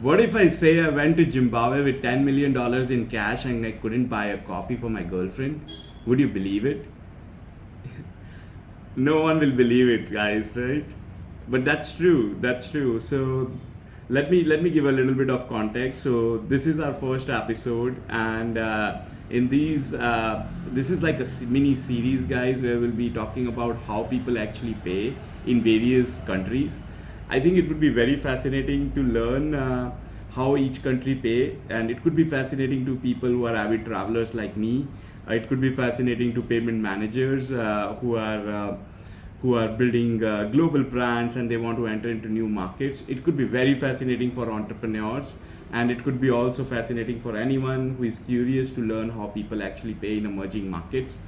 What if I say I went to Zimbabwe with $10 million in cash and I couldn't buy a coffee for my girlfriend? Would you believe it? No one will believe it, guys, right? But that's true. That's true. So let me give a little bit of context. So this is our first episode, and in these this is like a mini series, guys, where we'll be talking about how people actually pay in various countries. I think it would be very fascinating to learn how each country pay, and it could be fascinating to people who are avid travelers like me. It could be fascinating to payment managers who are building global brands and they want to enter into new markets. It could be very fascinating for entrepreneurs, and it could be also fascinating for anyone who is curious to learn how people actually pay in emerging markets.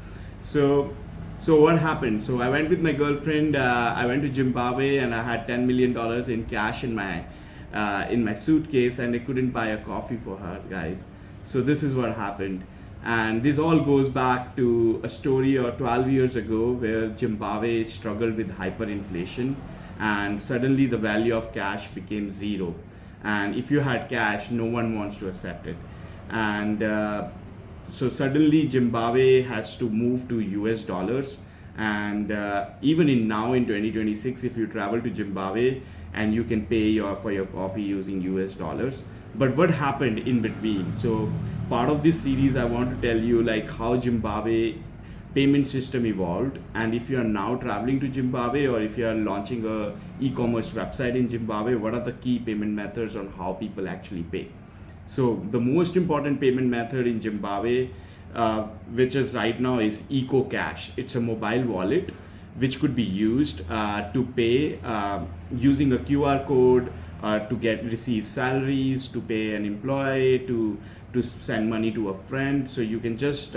So, so what happened? So I went with my girlfriend. I went to Zimbabwe and I had $10 million in cash in my suitcase, and I couldn't buy a coffee for her, guys. So this is what happened. And this all goes back to a story of 12 years ago where Zimbabwe struggled with hyperinflation, and suddenly the value of cash became zero. And if you had cash, no one wants to accept it. And so suddenly Zimbabwe has to move to US dollars. And even in now in 2026, if you travel to Zimbabwe and you can pay for your coffee using US dollars. But what happened in between? So part of this series, I want to tell you like how Zimbabwe payment system evolved, and if you are now traveling to Zimbabwe or if you are launching a e-commerce website in Zimbabwe, what are the key payment methods on how people actually pay. So the most important payment method in Zimbabwe, which is right now, is EcoCash. It's a mobile wallet which could be used to pay using a QR code, to receive salaries, to pay an employee, to send money to a friend. So you can just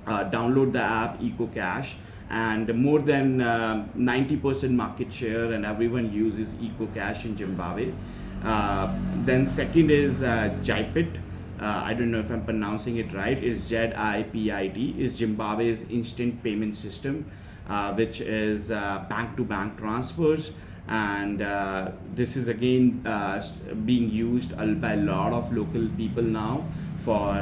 download the app EcoCash, and more than 90% market share, and everyone uses EcoCash in Zimbabwe. Then second is ZIPIT. I don't know if I'm pronouncing it right. It's ZIPIT. Is Zimbabwe's instant payment system, which is bank-to-bank transfers. And this is again being used by a lot of local people now for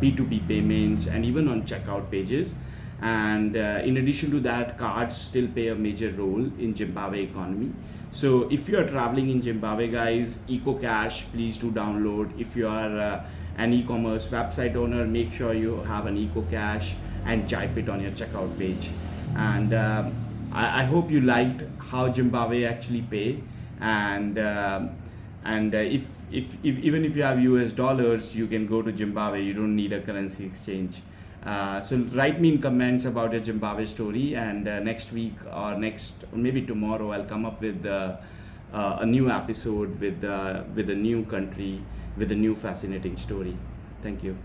B2B payments and even on checkout pages. And in addition to that, cards still play a major role in Zimbabwe economy. So if you are traveling in Zimbabwe, guys, EcoCash, please do download. If you are an e-commerce website owner, make sure you have an EcoCash and type it on your checkout page. And I hope you liked how Zimbabwe actually pay, and if even if you have US dollars, you can go to Zimbabwe. You don't need a currency exchange. So write me in comments about your Zimbabwe story, and next week or maybe tomorrow, I'll come up with a new episode with a new country with a new fascinating story. Thank you.